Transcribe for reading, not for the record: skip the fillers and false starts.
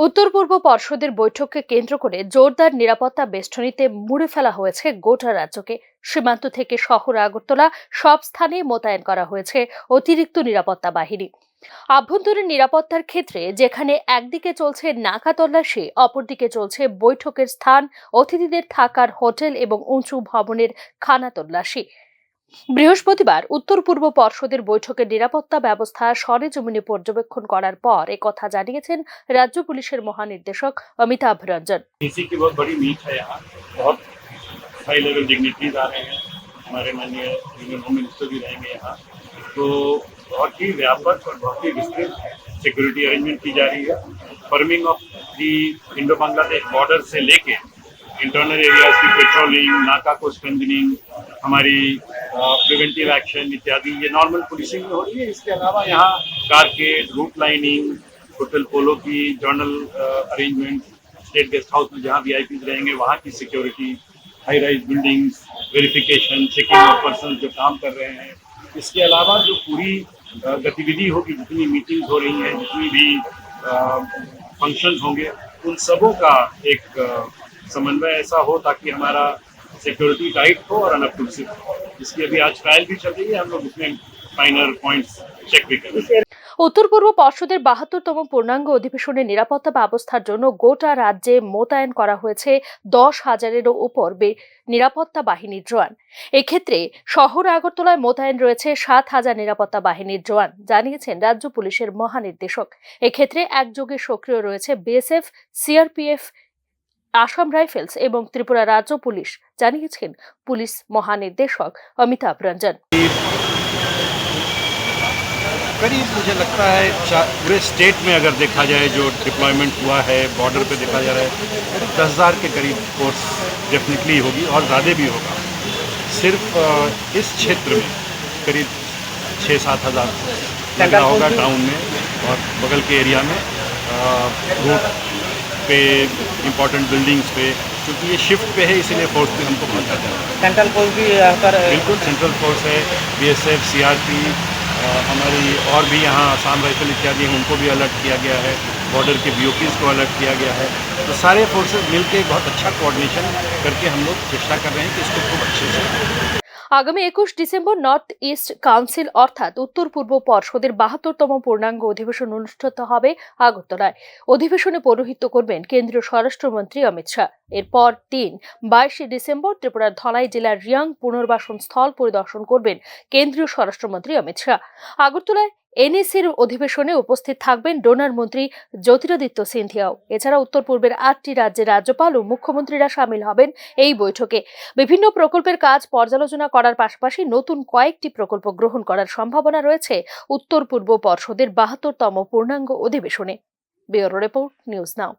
উত্তর পূর্ব পর্ষদের বৈঠককে কেন্দ্র করে জোরদার নিরাপত্তা বেষ্টনীতে মুড়ে ফেলা হয়েছে গোটা রাজ্যকে। সীমান্ত থেকে শহর আগরতলা সব স্থানে মোতায়েন করা হয়েছে অতিরিক্ত নিরাপত্তা বাহিনী। আভ্যন্তরীণ নিরাপত্তার ক্ষেত্রে যেখানে একদিকে চলছে নাকা তল্লাশি, অপরদিকে চলছে বৈঠকের স্থান, অতিথিদের থাকার হোটেল এবং উঁচু ভবনের খানা তল্লাশি। বৃহস্পতিবার উত্তর পূর্ব পর্ষদের বৈঠকের নিরাপত্তা ব্যবস্থা সরেজমিনে পর্যবেক্ষণ করার পর একথা জানিয়েছেন রাজ্য পুলিশের মহানির্দেশক অমিতাভ রঞ্জন। इसी की बहुत बड़ी मीट है यहाँ। बहुत हाई लेवल डिग्निटीज आ रहे हैं, हमारे माननीय यूनियन होम मिनिस्टर भी रहेंगे यहाँ। तो बहुत ही व्यापक और बहुत ही विस्तृत सिक्योरिटी अरेंजमेंट की जा रही है। Forming of the Indo Bangladesh border से लेके इंटरनल एरियाज की पेट्रोलिंग, नाका को स्ट्रेंथनिंग, हमारी प्रिवेंटिव एक्शन इत्यादि ये नॉर्मल पुलिसिंग में हो रही है। इसके अलावा यहाँ कारकेड, रूट लाइनिंग, होटल पोलो की journal arrangement, state guest house में जहाँ वीआईपीज रहेंगे वहाँ की security, high rise buildings, verification, checking of person जो काम कर रहे हैं। इसके अलावा जो पूरी गतिविधि होगी, जितनी मीटिंग्स हो रही हैं, जितनी भी फंक्शंस होंगे, उन सबों का एक समन्वय ऐसा हो ताकि हमारा सिक्योरिटी टाइट हो और अनअब्ट्रूसिव हो। इसकी अभी आज ट्रायल भी चल रही है, हम लोग इसमें फाइनल पॉइंट्स चेक भी कर रहे हैं। উত্তর পূর্ব পর্ষদের ৭২তম পূর্ণাঙ্গ অধিবেশনের নিরাপত্তা ব্যবস্থার জন্য গোটা রাজ্যে মোতায়েন করা হয়েছে ১০,০০০-এরও উপর নিরাপত্তা বাহিনীর জওয়ান। এক্ষেত্রে শহর আগরতলায় মোতায়েন রয়েছে ৭,০০০ নিরাপত্তা বাহিনীর জওয়ান, জানিয়েছেন রাজ্য পুলিশের মহানির্দেশক। এক্ষেত্রে একযোগে সক্রিয় রয়েছে বিএসএফ, সিআরপিএফ, আসাম রাইফেলস এবং ত্রিপুরা রাজ্য পুলিশ, জানিয়েছেন পুলিশ মহানির্দেশক অমিতাভ রঞ্জন। करीब मुझे लगता है पूरे स्टेट में अगर देखा जाए जो डिप्लॉयमेंट हुआ है, बॉर्डर पे देखा जा रहा है, करीब 10,000 के करीब फोर्स डेफिनेटली होगी और ज़्यादा भी होगा। सिर्फ इस क्षेत्र में करीब 6-7 हज़ार लग रहा होगा टाउन में और बगल के एरिया में, रूट पे, इम्पोर्टेंट बिल्डिंग्स पे, क्योंकि ये शिफ्ट पे है इसीलिए फोर्स भी हमको बहुत ज़्यादा है। सेंट्रल फोर्स भी यहाँ पर बिल्कुल सेंट्रल फोर्स है, बीएसएफ, सीआरपी, हमारी और भी यहाँ आसाम राइफल इत्यादि हैं, उनको भी अलर्ट किया गया है। बॉर्डर के बीओपीज को अलर्ट किया गया है। तो सारे फोर्सेस मिलकर बहुत अच्छा कोऑर्डिनेशन करके हम लोग चेष्टा कर रहे हैं कि इसको खूब अच्छे से। আগামী ২১ ডিসেম্বর নর্থ ইস্ট কাউন্সিল অর্থাৎ উত্তর পূর্ব পর্ষদের ৭২তম পূর্ণাঙ্গ অধিবেশন অনুষ্ঠিত হবে আগরতলায়। অধিবেশনে পৌরোহিত্য করবেন কেন্দ্রীয় স্বরাষ্ট্রমন্ত্রী অমিত শাহ। এরপর ২২ ডিসেম্বর ত্রিপুরার ধলাই জেলার রিয়াং পুনর্বাসন স্থল পরিদর্শন করবেন কেন্দ্রীয় স্বরাষ্ট্রমন্ত্রী অমিত শাহ। আগরতলায় এনএসির অধিবেশনে উপস্থিত থাকবেন ডোনার মন্ত্রী জ্যোতিরাদিত্য সিন্ধিয়াও। এছাড়া উত্তর পূর্বের ৮টি রাজ্যের রাজ্যপাল ও মুখ্যমন্ত্রীরা সামিল হবেন এই বৈঠকে। বিভিন্ন প্রকল্পের কাজ পর্যালোচনা করার পাশাপাশি নতুন কয়েকটি প্রকল্প গ্রহণ করার সম্ভাবনা রয়েছে উত্তর পূর্ব পর্ষদের ৭২তম পূর্ণাঙ্গ অধিবেশনে। Bureau report, news now.